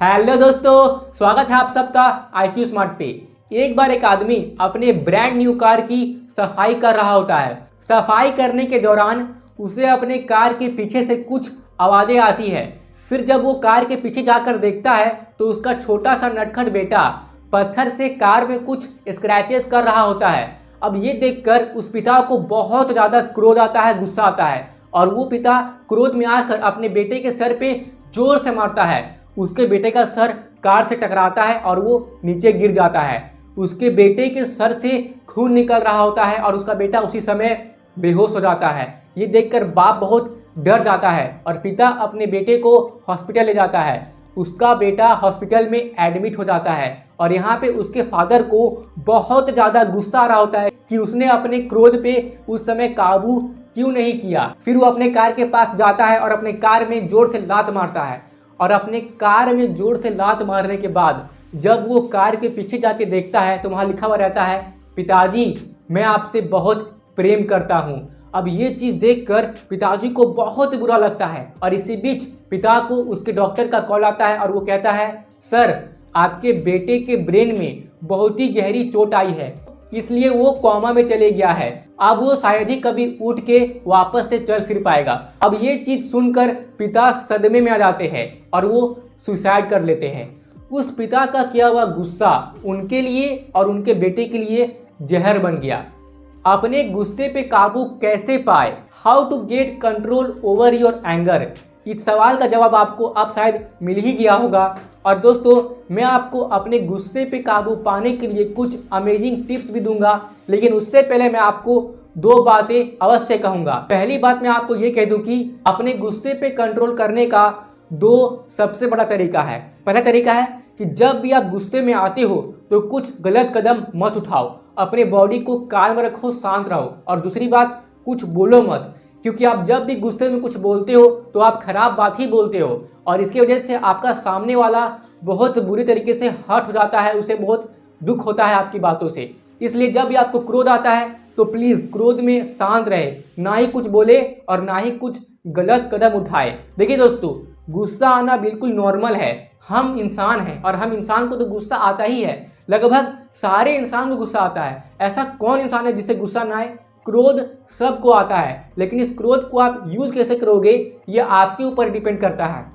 Hello दोस्तों, स्वागत है आप सबका IQ स्मार्ट पे। एक बार एक आदमी अपने ब्रांड न्यू कार की सफाई कर रहा होता है। सफाई करने के दौरान उसे अपने कार के पीछे से कुछ आवाज़ें आती है। फिर जब वो कार के पीछे जाकर देखता है तो उसका छोटा सा नटखट बेटा पत्थर से कार में कुछ स्क्रैचेस कर रहा होता है। अब ये देखकर उस पिता को बहुत ज़्यादा क्रोध आता है, गुस्सा आता है और वो पिता क्रोध में आकर अपने बेटे के सर पे जोर से मारता है। उसके बेटे का सर कार से टकराता है और वो नीचे गिर जाता है। उसके बेटे के सर से खून निकल रहा होता है और उसका बेटा उसी समय बेहोश हो जाता है। ये देखकर बाप बहुत डर जाता है और पिता अपने बेटे को हॉस्पिटल ले जाता है। उसका बेटा हॉस्पिटल में एडमिट हो जाता है और यहाँ पे उसके फादर को बहुत ज़्यादा गुस्सा आ रहा होता है कि उसने अपने क्रोध पे उस समय काबू क्यों नहीं किया। फिर वो अपने कार के पास जाता है और अपने कार में जोर से लात मारता है और अपने कार में जोर से लात मारने के बाद जब वो कार के पीछे जाके देखता है तो वहाँ लिखा हुआ रहता है, पिताजी मैं आपसे बहुत प्रेम करता हूँ। अब ये चीज़ देखकर पिताजी को बहुत बुरा लगता है और इसी बीच पिता को उसके डॉक्टर का कॉल आता है और वो कहता है, सर आपके बेटे के ब्रेन में बहुत ही गहरी चोट आई है, इसलिए वो कोमा में चले गया है। अब वो शायद ही कभी उठ के वापस से चल फिर पाएगा। अब ये चीज सुनकर पिता सदमे में आ जाते हैं और वो सुसाइड कर लेते हैं। उस पिता का किया हुआ गुस्सा उनके लिए और उनके बेटे के लिए जहर बन गया। अपने गुस्से पे काबू कैसे पाए, how to get control over your anger, इस सवाल का जवाब आपको अब शायद मिल ही गया होगा। और दोस्तों मैं आपको अपने गुस्से पे काबू पाने के लिए कुछ अमेजिंग टिप्स भी दूंगा, लेकिन उससे पहले मैं आपको दो बातें अवश्य कहूंगा। पहली बात मैं आपको ये कह दूं कि अपने गुस्से पे कंट्रोल करने का दो सबसे बड़ा तरीका है। पहला तरीका है कि जब भी आप गुस्से में आते हो तो कुछ गलत कदम मत उठाओ, अपने बॉडी को कायम रखो, शांत रहो। और दूसरी बात, कुछ बोलो मत, क्योंकि आप जब भी गुस्से में कुछ बोलते हो तो आप खराब बात ही बोलते हो और इसकी वजह से आपका सामने वाला बहुत बुरी तरीके से हर्ट हो जाता है, उसे बहुत दुख होता है आपकी बातों से। इसलिए जब भी आपको क्रोध आता है तो प्लीज़ क्रोध में शांत रहे, ना ही कुछ बोले और ना ही कुछ गलत कदम उठाए। देखिए दोस्तों, गुस्सा आना बिल्कुल नॉर्मल है, हम इंसान हैं और हम इंसान को तो गुस्सा आता ही है। लगभग सारे इंसान को गुस्सा आता है। ऐसा कौन इंसान है जिसे गुस्सा ना आए? क्रोध सबको आता है, लेकिन इस क्रोध को आप यूज कैसे करोगे ये आपके ऊपर डिपेंड करता है।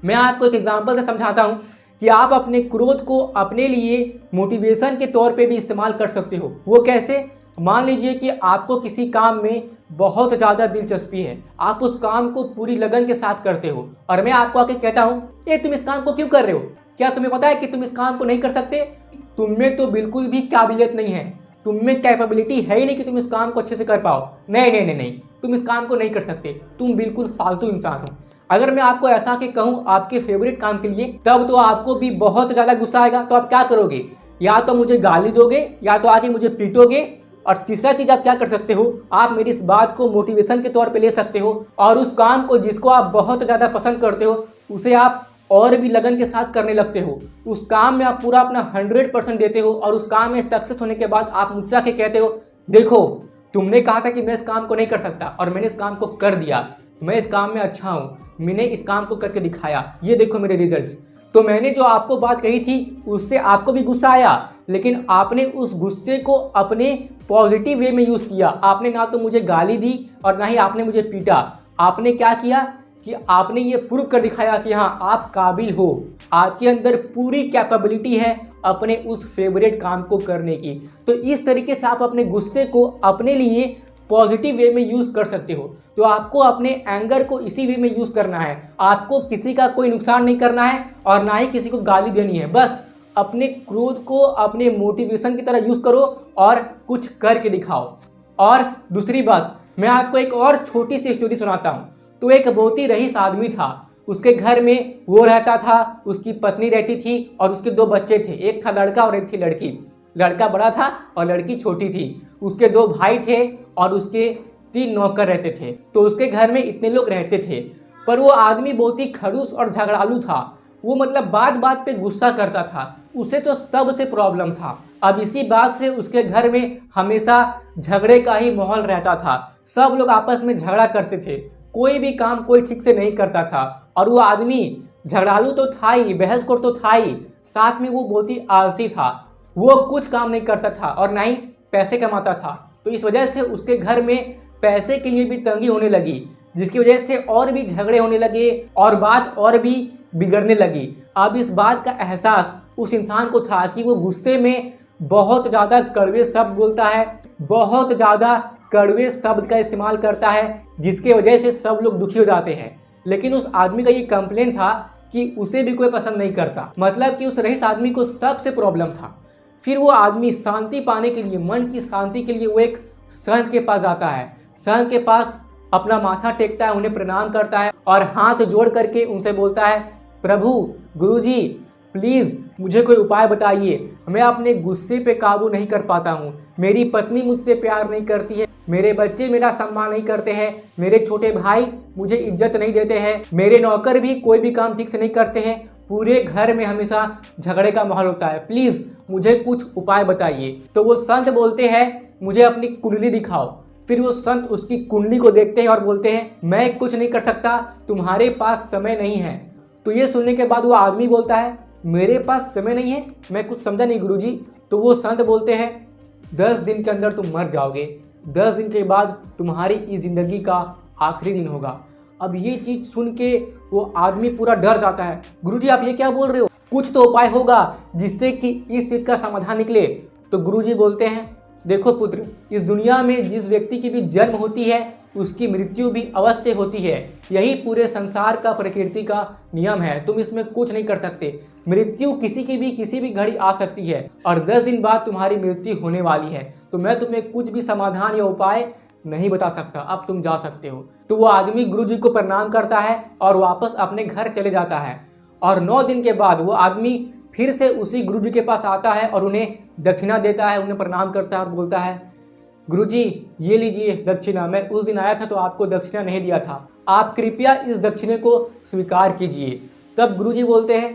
मैं आपको एक एग्जांपल से समझाता हूं कि आप अपने क्रोध को अपने लिए मोटिवेशन के तौर पे भी इस्तेमाल कर सकते हो। वो कैसे? मान लीजिए कि आपको किसी काम में बहुत ज़्यादा दिलचस्पी है, आप उस काम को पूरी लगन के साथ करते हो और मैं आपको आके कहता हूँ, ये तुम इस काम को क्यों कर रहे हो? क्या तुम्हें पता है कि तुम इस काम को नहीं कर सकते? तुम में तो बिल्कुल भी काबिलियत नहीं है, तुम में कैपेबिलिटी है ही नहीं कि तुम इस काम को अच्छे से कर पाओ। नहीं नहीं नहीं नहीं, तुम इस काम को नहीं कर सकते, तुम बिल्कुल फालतू इंसान हो। अगर मैं आपको ऐसा के कहूँ आपके फेवरेट काम के लिए, तब तो आपको भी बहुत ज़्यादा गुस्सा आएगा। तो आप क्या करोगे? या तो मुझे गाली दोगे या तो आके मुझे पीटोगे। और तीसरा चीज़ आप क्या कर सकते हो, आप मेरी इस बात को मोटिवेशन के तौर पे ले सकते हो और उस काम को जिसको आप बहुत ज़्यादा पसंद करते हो उसे आप और भी लगन के साथ करने लगते हो। उस काम में आप पूरा अपना 100% देते हो और उस काम में सक्सेस होने के बाद आप मुझसे आके कहते हो, देखो तुमने कहा था कि मैं इस काम को नहीं कर सकता और मैंने इस काम को कर दिया, मैं इस काम में अच्छा हूँ, मैंने इस काम को करके दिखाया, ये देखो मेरे रिजल्ट्स। तो मैंने जो आपको बात कही थी उससे आपको भी गुस्सा आया, लेकिन आपने उस गुस्से को अपने पॉजिटिव वे में यूज़ किया। आपने ना तो मुझे गाली दी और ना ही आपने मुझे पीटा। आपने क्या किया कि आपने ये प्रूव कर दिखाया कि हाँ आप काबिल हो, आपके अंदर पूरी कैपेबिलिटी है अपने उस फेवरेट काम को करने की। तो इस तरीके से आप अपने गुस्से को अपने लिए पॉजिटिव वे में यूज़ कर सकते हो। तो आपको अपने एंगर को इसी वे में यूज़ करना है। आपको किसी का कोई नुकसान नहीं करना है और ना ही किसी को गाली देनी है। बस अपने क्रोध को अपने मोटिवेशन की तरह यूज़ करो और कुछ करके दिखाओ। और दूसरी बात, मैं आपको एक और छोटी सी स्टोरी सुनाता हूँ। तो एक बहुत ही रईस आदमी था, उसके घर में वो रहता था, उसकी पत्नी रहती थी और उसके दो बच्चे थे, एक था लड़का और एक थी लड़की। लड़का बड़ा था और लड़की छोटी थी। उसके दो भाई थे और उसके 3 नौकर रहते थे। तो उसके घर में इतने लोग रहते थे, पर वो आदमी बहुत ही खड़ूस और झगड़ालू था। वो मतलब बात बात पे गुस्सा करता था, उसे तो सबसे प्रॉब्लम था। अब इसी बात से उसके घर में हमेशा झगड़े का ही माहौल रहता था। सब लोग आपस में झगड़ा करते थे, कोई भी काम कोई ठीक से नहीं करता था और वो आदमी झगड़ालू तो था ही, बहसखोर तो था ही, साथ में वो बहुत ही आलसी था। वो कुछ काम नहीं करता था और ना ही पैसे कमाता था। तो इस वजह से उसके घर में पैसे के लिए भी तंगी होने लगी, जिसकी वजह से और भी झगड़े होने लगे और बात और भी बिगड़ने लगी। अब इस बात का एहसास उस इंसान को था कि वो गुस्से में बहुत ज़्यादा कड़वे शब्द बोलता है, बहुत ज़्यादा कड़वे शब्द का इस्तेमाल करता है, जिसके वजह से सब लोग दुखी हो जाते हैं। लेकिन उस आदमी का ये कंप्लेन था कि उसे भी कोई पसंद नहीं करता, मतलब कि उस रईस आदमी को सबसे प्रॉब्लम था। फिर वो आदमी शांति पाने के लिए, मन की शांति के लिए वो एक संत के पास जाता है। संत के पास अपना माथा टेकता है, उन्हें प्रणाम करता है और हाथ जोड़ करके उनसे बोलता है, प्रभु, गुरुजी, प्लीज़ मुझे कोई उपाय बताइए। मैं अपने गुस्से पे काबू नहीं कर पाता हूँ। मेरी पत्नी मुझसे प्यार नहीं करती है, मेरे बच्चे मेरा सम्मान नहीं करते हैं, मेरे छोटे भाई मुझे इज्जत नहीं देते हैं, मेरे नौकर भी कोई भी काम ठीक से नहीं करते हैं, पूरे घर में हमेशा झगड़े का माहौल होता है, प्लीज़ मुझे कुछ उपाय बताइए। तो वो संत बोलते हैं, मुझे अपनी कुंडली दिखाओ। फिर वो संत उसकी कुंडली को देखते हैं और बोलते हैं, मैं कुछ नहीं कर सकता, तुम्हारे पास समय नहीं है। तो ये सुनने के बाद वो आदमी बोलता है, मेरे पास समय नहीं है, मैं कुछ समझा नहीं गुरुजी। तो वो संत बोलते हैं, 10 दिन के अंदर तुम मर जाओगे, 10 दिन के बाद तुम्हारी इस जिंदगी का आखिरी दिन होगा। अब ये चीज़ सुन के वो आदमी पूरा डर जाता है, गुरुजी आप ये क्या बोल रहे हो, कुछ तो उपाय होगा जिससे कि इस चीज़ का समाधान निकले। तो गुरुजी बोलते हैं, देखो पुत्र, इस दुनिया में जिस व्यक्ति की भी जन्म होती है उसकी मृत्यु भी अवश्य होती है। यही पूरे संसार का, प्रकृति का नियम है, तुम इसमें कुछ नहीं कर सकते। मृत्यु किसी की भी किसी भी घड़ी आ सकती है और 10 दिन बाद तुम्हारी मृत्यु होने वाली है। तो मैं तुम्हें कुछ भी समाधान या उपाय नहीं बता सकता, अब तुम जा सकते हो। तो वो आदमी गुरुजी को प्रणाम करता है और वापस अपने घर चले जाता है। और 9 दिन के बाद वो आदमी फिर से उसी गुरुजी के पास आता है और उन्हें दक्षिणा देता है, उन्हें प्रणाम करता है और बोलता है, गुरुजी ये लीजिए दक्षिणा, मैं उस दिन आया था तो आपको दक्षिणा नहीं दिया था, आप कृपया इस दक्षिणे को स्वीकार कीजिए। तब गुरुजी बोलते हैं,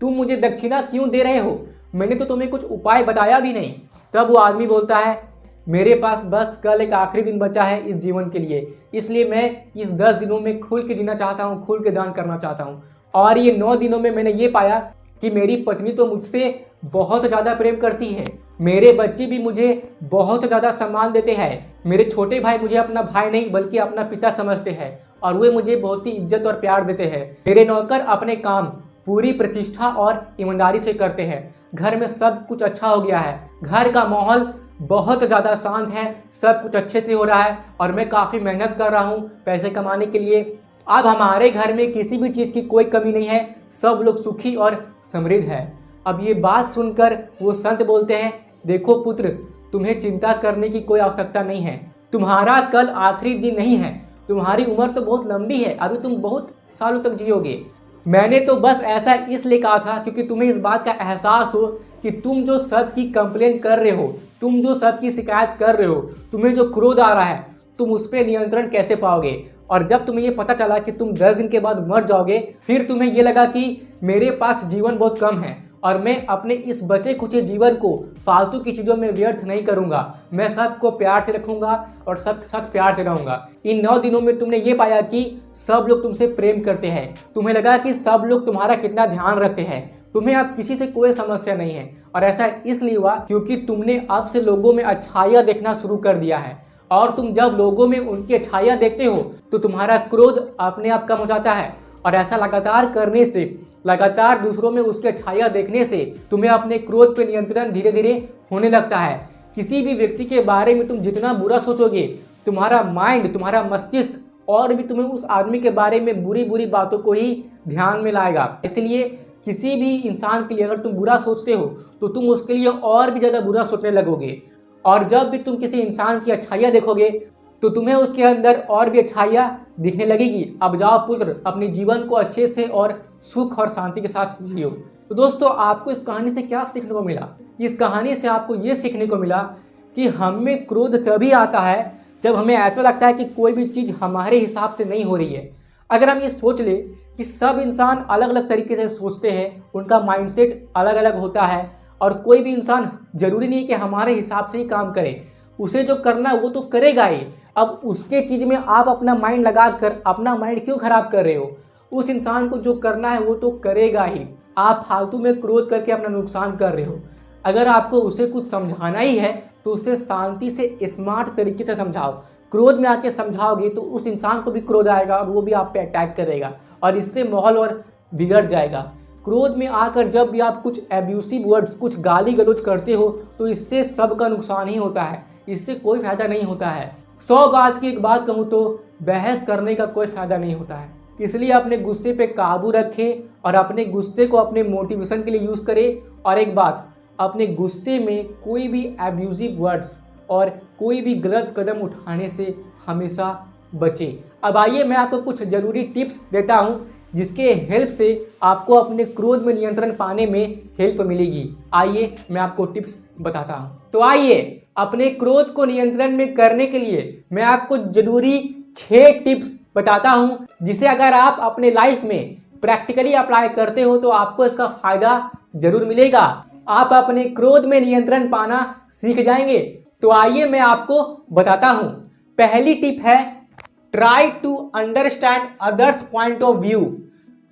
तुम मुझे दक्षिणा क्यों दे रहे हो, मैंने तो तुम्हें कुछ उपाय बताया भी नहीं। तब वो आदमी बोलता है, मेरे पास बस कल एक आखिरी दिन बचा है इस जीवन के लिए, इसलिए मैं इस 10 दिनों में खुल के जीना चाहता हूँ, खुल के दान करना चाहता हूँ। और ये 9 दिनों में मैंने ये पाया कि मेरी पत्नी तो मुझसे बहुत ज़्यादा प्रेम करती है, मेरे बच्चे भी मुझे बहुत ज़्यादा सम्मान देते हैं, मेरे छोटे भाई मुझे अपना भाई नहीं बल्कि अपना पिता समझते हैं और वे मुझे बहुत ही इज्जत और प्यार देते हैं। मेरे नौकर अपने काम पूरी प्रतिष्ठा और ईमानदारी से करते हैं। घर में सब कुछ अच्छा हो गया है, घर का माहौल बहुत ज़्यादा शांत है, सब कुछ अच्छे से हो रहा है और मैं काफ़ी मेहनत कर रहा हूँ पैसे कमाने के लिए। अब हमारे घर में किसी भी चीज़ की कोई कमी नहीं है, सब लोग सुखी और समृद्ध है। अब ये बात सुनकर वो संत बोलते हैं, देखो पुत्र, तुम्हें चिंता करने की कोई आवश्यकता नहीं है, तुम्हारा कल आखिरी दिन नहीं है, तुम्हारी उम्र तो बहुत लंबी है, अभी तुम बहुत सालों तक जियोगे। मैंने तो बस ऐसा इसलिए कहा था क्योंकि तुम्हें इस बात का एहसास हो कि तुम जो सबकी कंप्लेन कर रहे हो, तुम जो सबकी शिकायत कर रहे हो, तुम्हें जो क्रोध आ रहा है, तुम उस पर नियंत्रण कैसे पाओगे। और जब तुम्हें ये पता चला कि तुम 10 दिन के बाद मर जाओगे, फिर तुम्हें ये लगा कि मेरे पास जीवन बहुत कम है और मैं अपने इस बचे खुचे जीवन को फालतू की चीज़ों में व्यर्थ नहीं करूंगा, मैं सबको प्यार से रखूंगा और सब साथ प्यार से रहूंगा। इन 9 दिनों में तुमने ये पाया कि सब लोग तुमसे प्रेम करते हैं, तुम्हें लगा कि सब लोग तुम्हारा कितना ध्यान रखते हैं, तुम्हें अब किसी से कोई समस्या नहीं है। और ऐसा इसलिए हुआ क्योंकि तुमने अब से लोगों में अच्छाइयाँ देखना शुरू कर दिया है और तुम जब लोगों में उनकी अच्छाइयाँ देखते हो तो तुम्हारा क्रोध अपने आप कम हो जाता है। और ऐसा लगातार करने से, लगातार दूसरों में उसकी अच्छाइयाँ देखने से तुम्हें अपने क्रोध पे नियंत्रण धीरे धीरे होने लगता है। किसी भी व्यक्ति के बारे में तुम जितना बुरा सोचोगे, तुम्हारा माइंड, तुम्हारा मस्तिष्क और भी तुम्हें उस आदमी के बारे में बुरी बुरी बातों को ही ध्यान में लाएगा। इसलिए किसी भी इंसान के लिए अगर तुम बुरा सोचते हो तो तुम उसके लिए और भी ज़्यादा बुरा सोचने लगोगे। और जब भी तुम किसी इंसान की अच्छाइयाँ देखोगे तो तुम्हें उसके अंदर और भी अच्छाइयाँ दिखने लगेगी। अब जाओ पुत्र, अपने जीवन को अच्छे से और सुख और शांति के साथ जियो। तो दोस्तों, आपको इस कहानी से क्या सीखने को मिला? इस कहानी से आपको ये सीखने को मिला कि हम में क्रोध तभी आता है जब हमें ऐसा लगता है कि कोई भी चीज़ हमारे हिसाब से नहीं हो रही है। अगर हम ये सोच ले कि सब इंसान अलग अलग तरीके से सोचते हैं, उनका माइंडसेट अलग अलग होता है और कोई भी इंसान जरूरी नहीं कि हमारे हिसाब से ही काम करे, उसे जो करना है वो तो करेगा ही। अब उसके चीज़ में आप अपना माइंड लगा कर अपना माइंड क्यों खराब कर रहे हो? उस इंसान को जो करना है वो तो करेगा ही। आप फालतू में क्रोध करके अपना नुकसान कर रहे हो। अगर आपको उसे कुछ समझाना ही है तो उसे शांति से स्मार्ट तरीके से समझाओ। क्रोध में आके समझाओगे तो उस इंसान को भी क्रोध आएगा और वो भी आप पे अटैक करेगा और इससे माहौल और बिगड़ जाएगा। क्रोध में आकर जब भी आप कुछ एब्यूसिव वर्ड्स, कुछ गाली गलौज करते हो तो इससे सबका नुकसान ही होता है, इससे कोई फायदा नहीं होता है। 100 बात की एक बात कहूँ तो बहस करने का कोई फायदा नहीं होता है। इसलिए अपने गुस्से पे काबू रखें और अपने गुस्से को अपने मोटिवेशन के लिए यूज़ करें। और एक बात, अपने गुस्से में कोई भी एब्यूजिव वर्ड्स और कोई भी गलत कदम उठाने से हमेशा बचें। अब आइए मैं आपको कुछ ज़रूरी टिप्स देता हूं जिसके हेल्प से आपको अपने क्रोध में नियंत्रण पाने में हेल्प मिलेगी। आइए मैं आपको टिप्स बताता हूं। तो आइए अपने क्रोध को नियंत्रण में करने के लिए मैं आपको ज़रूरी 6 टिप्स बताता हूं जिसे अगर आप अपने लाइफ में प्रैक्टिकली अप्लाई करते हो तो आपको इसका फायदा जरूर मिलेगा। आप अपने क्रोध में नियंत्रण पाना सीख जाएंगे। तो आइए मैं आपको बताता हूं। पहली टिप है try to understand others point of view.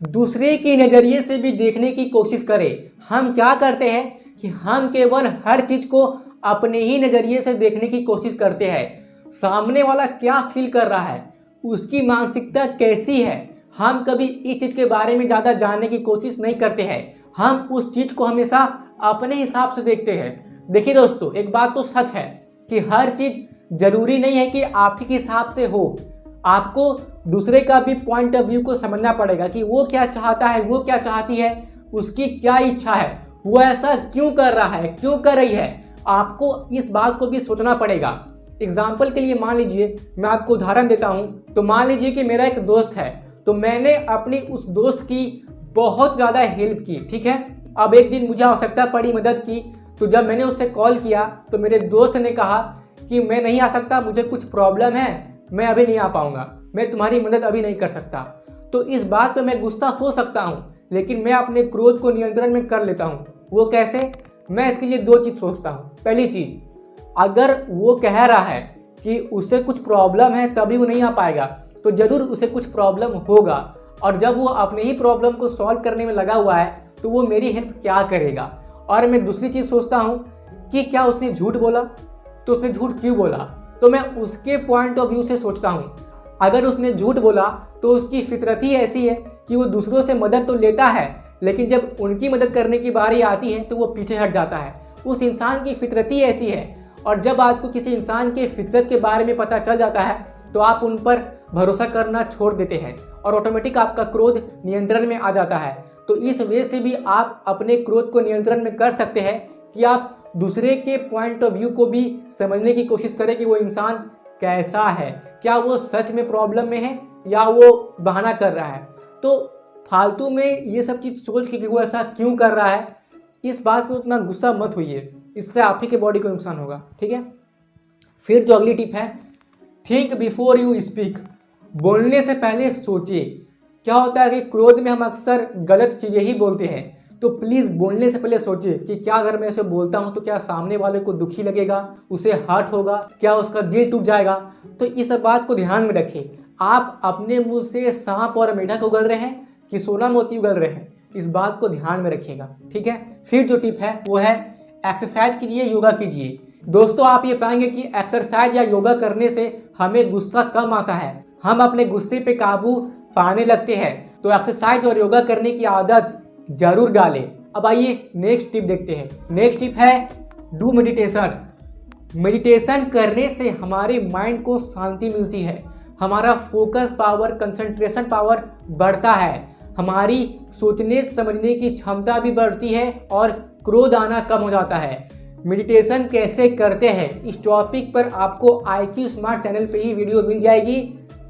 दूसरे के नज़रिए से भी देखने की कोशिश करें। हम क्या करते हैं कि हम केवल हर चीज़ को अपने ही नज़रिए से देखने की कोशिश करते हैं। सामने वाला क्या फील कर रहा है, उसकी मानसिकता कैसी है, हम कभी इस चीज़ के बारे में ज़्यादा जानने की कोशिश नहीं करते हैं। हम उस चीज़ को हमेशा अपने हिसाब से देखते हैं। देखिए दोस्तों, एक बात तो सच है कि हर चीज़ ज़रूरी नहीं है कि आप ही के हिसाब से हो। आपको दूसरे का भी पॉइंट ऑफ व्यू को समझना पड़ेगा कि वो क्या चाहता है, वो क्या चाहती है, उसकी क्या इच्छा है, वो ऐसा क्यों कर रहा है, क्यों कर रही है। आपको इस बात को भी सोचना पड़ेगा। एग्जाम्पल के लिए मान लीजिए, मैं आपको उदाहरण देता हूँ। तो मान लीजिए कि मेरा एक दोस्त है, तो मैंने अपनी उस दोस्त की बहुत ज़्यादा हेल्प की, ठीक है। अब एक दिन मुझे आवश्यकता पड़ी मदद की, तो जब मैंने उससे कॉल किया तो मेरे दोस्त ने कहा कि मैं नहीं आ सकता, मुझे कुछ प्रॉब्लम है, मैं अभी नहीं आ पाऊँगा, मैं तुम्हारी मदद अभी नहीं कर सकता। तो इस बात पे मैं गुस्सा हो सकता हूँ, लेकिन मैं अपने क्रोध को नियंत्रण में कर लेता हूँ। वो कैसे? मैं इसके लिए 2 चीज़ सोचता हूँ। पहली चीज़, अगर वो कह रहा है कि उसे कुछ प्रॉब्लम है तभी वो नहीं आ पाएगा, तो ज़रूर उसे कुछ प्रॉब्लम होगा। और जब वो अपने ही प्रॉब्लम को सॉल्व करने में लगा हुआ है तो वो मेरी हेल्प क्या करेगा। और मैं दूसरी चीज़ सोचता हूँ कि क्या उसने झूठ बोला, तो उसने झूठ क्यों बोला, तो मैं उसके पॉइंट ऑफ व्यू से सोचता हूँ। अगर उसने झूठ बोला तो उसकी फितरत ही ऐसी है कि वो दूसरों से मदद तो लेता है, लेकिन जब उनकी मदद करने की बारी आती है तो वो पीछे हट जाता है। उस इंसान की फितरत ही ऐसी है। और जब आपको किसी इंसान के फितरत के बारे में पता चल जाता है तो आप उन पर भरोसा करना छोड़ देते हैं और ऑटोमेटिक आपका क्रोध नियंत्रण में आ जाता है। तो इस वजह से भी आप अपने क्रोध को नियंत्रण में कर सकते हैं कि आप दूसरे के पॉइंट ऑफ व्यू को भी समझने की कोशिश करें कि वो इंसान कैसा है, क्या वो सच में प्रॉब्लम में है या वो बहाना कर रहा है। तो फालतू में ये सब चीज़ सोच के कि वो ऐसा क्यों कर रहा है, इस बात पर उतना गुस्सा मत होइए, इससे आप ही के बॉडी को नुकसान होगा, ठीक है। फिर जो अगली टिप है, थिंक बिफोर यू स्पीक। बोलने से पहले सोचिए। क्या होता है कि क्रोध में हम अक्सर गलत चीज़ें ही बोलते हैं, तो प्लीज़ बोलने से पहले सोचिए कि क्या अगर मैं इसे बोलता हूँ तो क्या सामने वाले को दुखी लगेगा, उसे हर्ट होगा, क्या उसका दिल टूट जाएगा। तो इस बात को ध्यान में रखें। आप अपने मुंह से सांप और मेढक उगल रहे हैं कि सोना मोती उगल रहे हैं, इस बात को ध्यान में रखिएगा, ठीक है। फिर जो टिप है वो है एक्सरसाइज कीजिए, योगा कीजिए। दोस्तों, आप ये पाएंगे कि एक्सरसाइज या योगा करने से हमें गुस्सा कम आता है, हम अपने गुस्से पे काबू पाने लगते हैं। तो एक्सरसाइज और योगा करने की आदत जरूर डालें। अब आइए नेक्स्ट टिप देखते हैं। नेक्स्ट टिप है डू मेडिटेशन। मेडिटेशन करने से हमारे माइंड को शांति मिलती है, हमारा फोकस पावर, कंसंट्रेशन पावर बढ़ता है, हमारी सोचने समझने की क्षमता भी बढ़ती है और क्रोध आना कम हो जाता है। मेडिटेशन कैसे करते हैं, इस टॉपिक पर आपको IQ स्मार्ट चैनल पे ही वीडियो मिल जाएगी।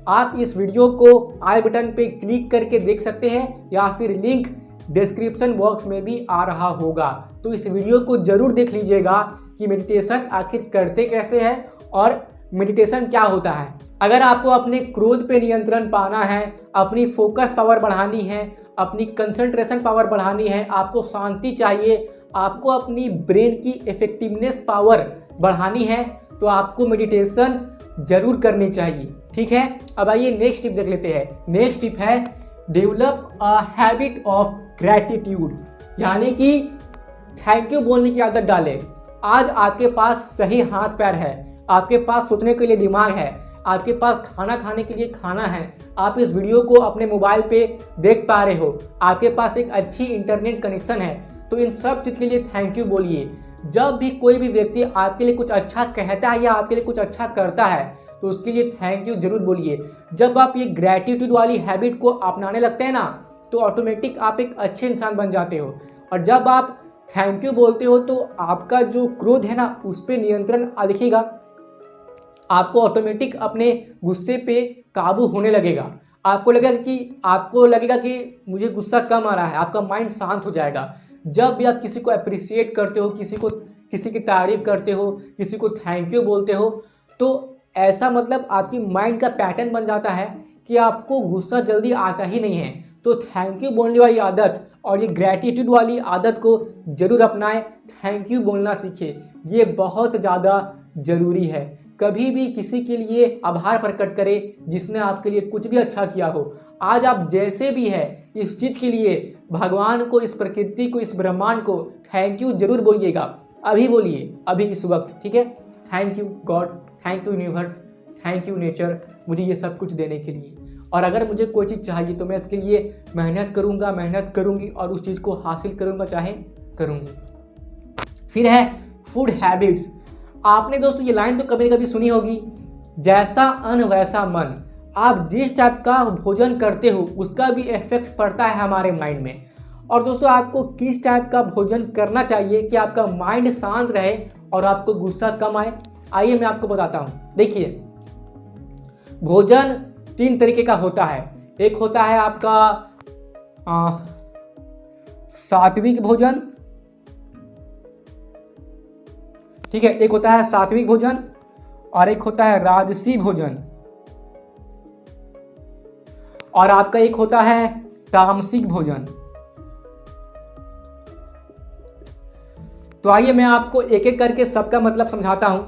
आप इस वीडियो को आई बटन पे क्लिक करके देख सकते हैं या फिर लिंक डिस्क्रिप्शन बॉक्स में भी आ रहा होगा। तो इस वीडियो को जरूर देख लीजिएगा कि मेडिटेशन आखिर करते कैसे हैं और मेडिटेशन क्या होता है। अगर आपको अपने क्रोध पे नियंत्रण पाना है, अपनी फोकस पावर बढ़ानी है, अपनी कंसंट्रेशन पावर बढ़ानी है, आपको शांति चाहिए, आपको अपनी ब्रेन की इफेक्टिवनेस पावर बढ़ानी है, तो आपको मेडिटेशन जरूर करनी चाहिए, ठीक है। अब आइए नेक्स्ट टिप देख लेते हैं। नेक्स्ट टिप है develop a habit of gratitude, यानी कि थैंक यू बोलने की आदत डालें। आज आपके पास सही हाथ पैर है, आपके पास सोचने के लिए दिमाग है, आपके पास खाना खाने के लिए खाना है, आप इस वीडियो को अपने मोबाइल पे देख पा रहे हो, आपके पास एक अच्छी इंटरनेट कनेक्शन है, तो इन सब चीज़ के लिए थैंक यू बोलिए। जब भी कोई भी व्यक्ति आपके लिए कुछ अच्छा कहता है या आपके लिए कुछ अच्छा करता है तो उसके लिए थैंक यू जरूर बोलिए। जब आप ये ग्रैटिट्यूड वाली हैबिट को अपनाने लगते हैं ना तो ऑटोमेटिक आप एक अच्छे इंसान बन जाते हो। और जब आप थैंक यू बोलते हो तो आपका जो क्रोध है ना उस पर नियंत्रण दिखेगा, आपको ऑटोमेटिक अपने गुस्से पे काबू होने लगेगा। आपको लगेगा कि मुझे गुस्सा कम आ रहा है, आपका माइंड शांत हो जाएगा। जब भी आप किसी को अप्रिशिएट करते हो, किसी की तारीफ करते हो, किसी को थैंक यू बोलते हो, तो ऐसा मतलब आपकी माइंड का पैटर्न बन जाता है कि आपको गुस्सा जल्दी आता ही नहीं है। तो थैंक यू बोलने वाली आदत और ये ग्रैटिट्यूड वाली आदत को जरूर अपनाएं। थैंक यू बोलना सीखें, ये बहुत ज़्यादा ज़रूरी है। कभी भी किसी के लिए आभार प्रकट करें जिसने आपके लिए कुछ भी अच्छा किया हो। आज आप जैसे भी है इस चीज़ के लिए भगवान को, इस प्रकृति को, इस ब्रह्मांड को थैंक यू जरूर बोलिएगा। अभी बोलिए, अभी इस वक्त, ठीक है। Thank you God, thank you universe, thank you nature, मुझे ये सब कुछ देने के लिए। और अगर मुझे कोई चीज़ चाहिए तो मैं इसके लिए मेहनत करूँगी और उस चीज़ को हासिल करूँगा, चाहे करूँगी। फिर है फूड हैबिट्स। आपने दोस्तों ये लाइन तो कभी कभी सुनी होगी, जैसा अन्न वैसा मन। आप जिस टाइप का भोजन करते हो उसका भी इफेक्ट पड़ता है हमारे माइंड में। और दोस्तों आपको किस टाइप का भोजन करना चाहिए कि आपका माइंड शांत रहे और आपको गुस्सा कम आए, आइए मैं आपको बताता हूँ। देखिए, भोजन 3 तरीके का होता है। एक होता है आपका सात्विक भोजन, ठीक है, एक होता है सात्विक भोजन और एक होता है राजसी भोजन और आपका एक होता है तामसिक भोजन। तो आइए मैं आपको एक एक करके सबका मतलब समझाता हूं।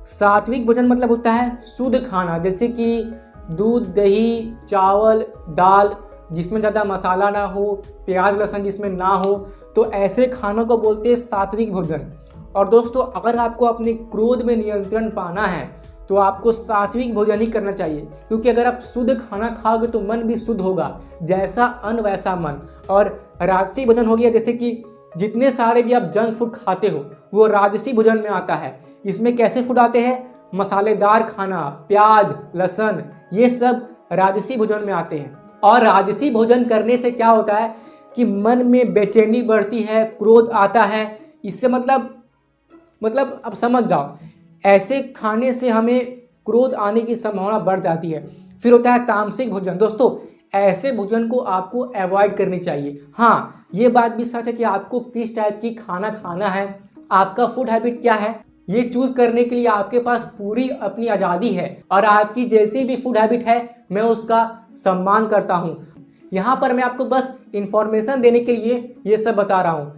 सात्विक भोजन मतलब होता है शुद्ध खाना, जैसे कि दूध, दही, चावल, दाल जिसमें ज़्यादा मसाला ना हो, प्याज लहसुन जिसमें ना हो, तो ऐसे खानों को बोलते हैं सात्विक भोजन। और दोस्तों अगर आपको अपने क्रोध में नियंत्रण पाना है तो आपको सात्विक भोजन ही करना चाहिए, क्योंकि अगर आप शुद्ध खाना खाओगे तो मन भी शुद्ध होगा, जैसा अन्न वैसा मन। और राजसी भोजन हो गया, जैसे कि जितने सारे भी आप जंक फूड खाते हो वो राजसी भोजन में आता है। इसमें कैसे फूड आते हैं, मसालेदार खाना, प्याज लहसुन, ये सब राजसी भोजन में आते हैं। और राजसी भोजन करने से क्या होता है कि मन में बेचैनी बढ़ती है, क्रोध आता है। इससे मतलब अब समझ जाओ, ऐसे खाने से हमें क्रोध आने की संभावना बढ़ जाती है। फिर होता है तामसिक भोजन। दोस्तों ऐसे भोजन को आपको अवॉइड करनी चाहिए। हाँ, ये बात भी सच है कि आपको किस टाइप की खाना खाना है, आपका फूड हैबिट क्या है, ये चूज करने के लिए आपके पास पूरी अपनी आज़ादी है। और आपकी जैसी भी फूड हैबिट है मैं उसका सम्मान करता हूँ। यहाँ पर मैं आपको बस इंफॉर्मेशन देने के लिए ये सब बता रहा हूँ।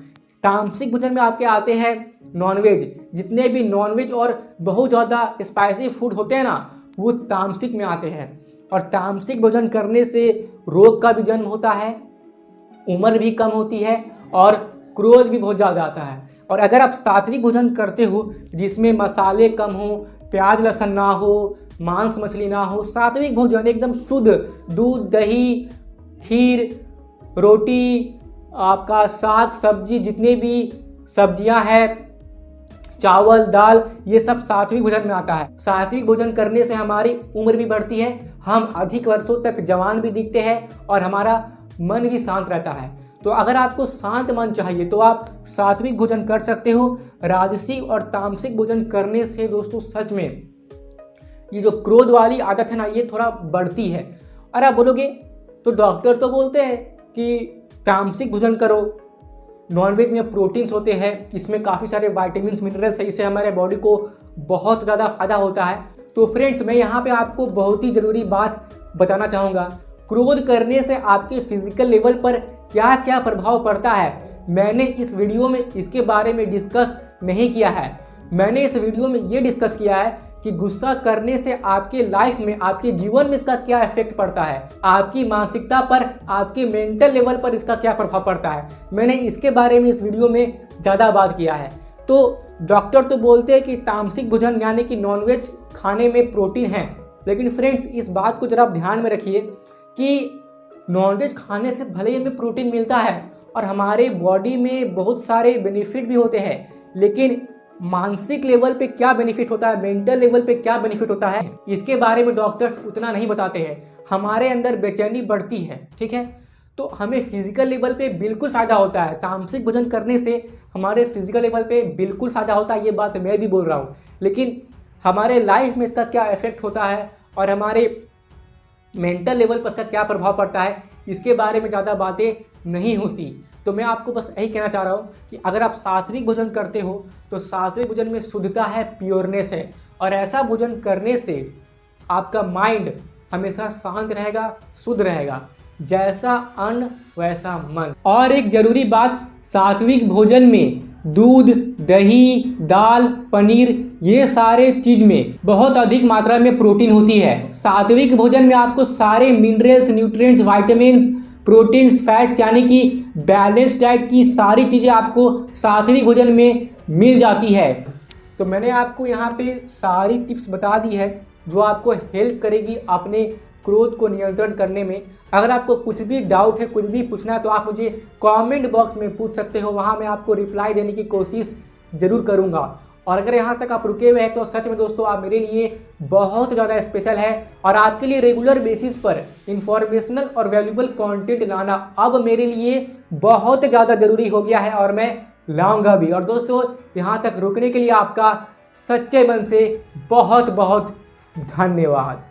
तामसिक भोजन में आपके आते हैं नॉनवेज। जितने भी नॉनवेज और बहुत ज़्यादा स्पाइसी फूड होते हैं ना वो तामसिक में आते हैं। और तामसिक भोजन करने से रोग का भी जन्म होता है, उम्र भी कम होती है और क्रोध भी बहुत ज़्यादा आता है। और अगर आप सात्विक भोजन करते हो जिसमें मसाले कम हो, प्याज लहसुन ना हो, मांस मछली ना हो, सात्विक भोजन एकदम शुद्ध, दूध दही खीर रोटी, आपका साग सब्जी, जितने भी सब्जियां हैं, चावल दाल, ये सब सात्विक भोजन में आता है। सात्विक भोजन करने से हमारी उम्र भी बढ़ती है, हम अधिक वर्षों तक जवान भी दिखते हैं और हमारा मन भी शांत रहता है। तो अगर आपको शांत मन चाहिए तो आप सात्विक भोजन कर सकते हो। राजसी और तामसिक भोजन करने से दोस्तों सच में ये जो क्रोध वाली आदत है ना ये थोड़ा बढ़ती है। और आप बोलोगे तो डॉक्टर तो बोलते हैं कि तामसिक भोजन करो, नॉनवेज में प्रोटीन्स होते हैं, इसमें काफ़ी सारे विटामिन्स मिनरल्स है, इससे हमारे बॉडी को बहुत ज़्यादा फायदा होता है। तो फ्रेंड्स मैं यहाँ पे आपको बहुत ही ज़रूरी बात बताना चाहूँगा, क्रोध करने से आपके फिजिकल लेवल पर क्या क्या प्रभाव पड़ता है मैंने इस वीडियो में इसके बारे में डिस्कस नहीं किया है। मैंने इस वीडियो में ये डिस्कस किया है कि गुस्सा करने से आपके लाइफ में, आपके जीवन में इसका क्या इफेक्ट पड़ता है, आपकी मानसिकता पर, आपके मेंटल लेवल पर इसका क्या प्रभाव पड़ता है। मैंने इसके बारे में इस वीडियो में ज़्यादा बात किया है। तो डॉक्टर तो बोलते हैं कि तामसिक भोजन यानी कि नॉनवेज खाने में प्रोटीन है, लेकिन फ्रेंड्स इस बात को जरा आप ध्यान में रखिए कि नॉनवेज खाने से भले ही हमें प्रोटीन मिलता है और हमारे बॉडी में बहुत सारे बेनिफिट भी होते हैं, लेकिन मानसिक लेवल पे क्या बेनिफिट होता है, मेंटल लेवल पे क्या बेनिफिट होता है, इसके बारे में डॉक्टर्स उतना नहीं बताते हैं। हमारे अंदर बेचैनी बढ़ती है, ठीक है, तो हमें फिजिकल लेवल पे बिल्कुल फ़ायदा होता है। तामसिक भोजन करने से हमारे फिजिकल लेवल पे बिल्कुल फ़ायदा होता है, ये बात मैं भी बोल रहा हूँ, लेकिन हमारे लाइफ में इसका क्या इफेक्ट होता है और हमारे मेंटल लेवल पर इसका क्या प्रभाव पड़ता है, इसके बारे में ज़्यादा बातें नहीं होती। तो मैं आपको बस यही कहना चाह रहा हूँ कि अगर आप सात्विक भोजन करते हो तो सात्विक भोजन में शुद्धता है, प्योरनेस है, और ऐसा भोजन करने से आपका माइंड हमेशा शांत रहेगा, शुद्ध रहेगा। जैसा अन्न वैसा मन। और एक जरूरी बात, सात्विक भोजन में दूध, दही, दाल, पनीर, ये सारे चीज में बहुत अधिक मात्रा में प्रोटीन होती है। सात्विक भोजन में आपको सारे minerals, nutrients, vitamins, proteins, fats यानी कि बैलेंस डाइट की सारी चीज़ें आपको सात्विक भोजन में मिल जाती है। तो मैंने आपको यहाँ पे सारी टिप्स बता दी है जो आपको हेल्प करेगी अपने क्रोध को नियंत्रण करने में। अगर आपको कुछ भी डाउट है, कुछ भी पूछना है, तो आप मुझे कमेंट बॉक्स में पूछ सकते हो, वहाँ मैं आपको रिप्लाई देने की कोशिश ज़रूर करूँगा। और अगर यहाँ तक आप रुके हुए हैं तो सच में दोस्तों आप मेरे लिए बहुत ज़्यादा स्पेशल है, और आपके लिए रेगुलर बेसिस पर इंफॉर्मेशनल और वैल्यूबल कंटेंट लाना अब मेरे लिए बहुत ज़्यादा ज़रूरी हो गया है, और मैं लाऊंगा भी। और दोस्तों यहाँ तक रुकने के लिए आपका सच्चे मन से बहुत बहुत धन्यवाद।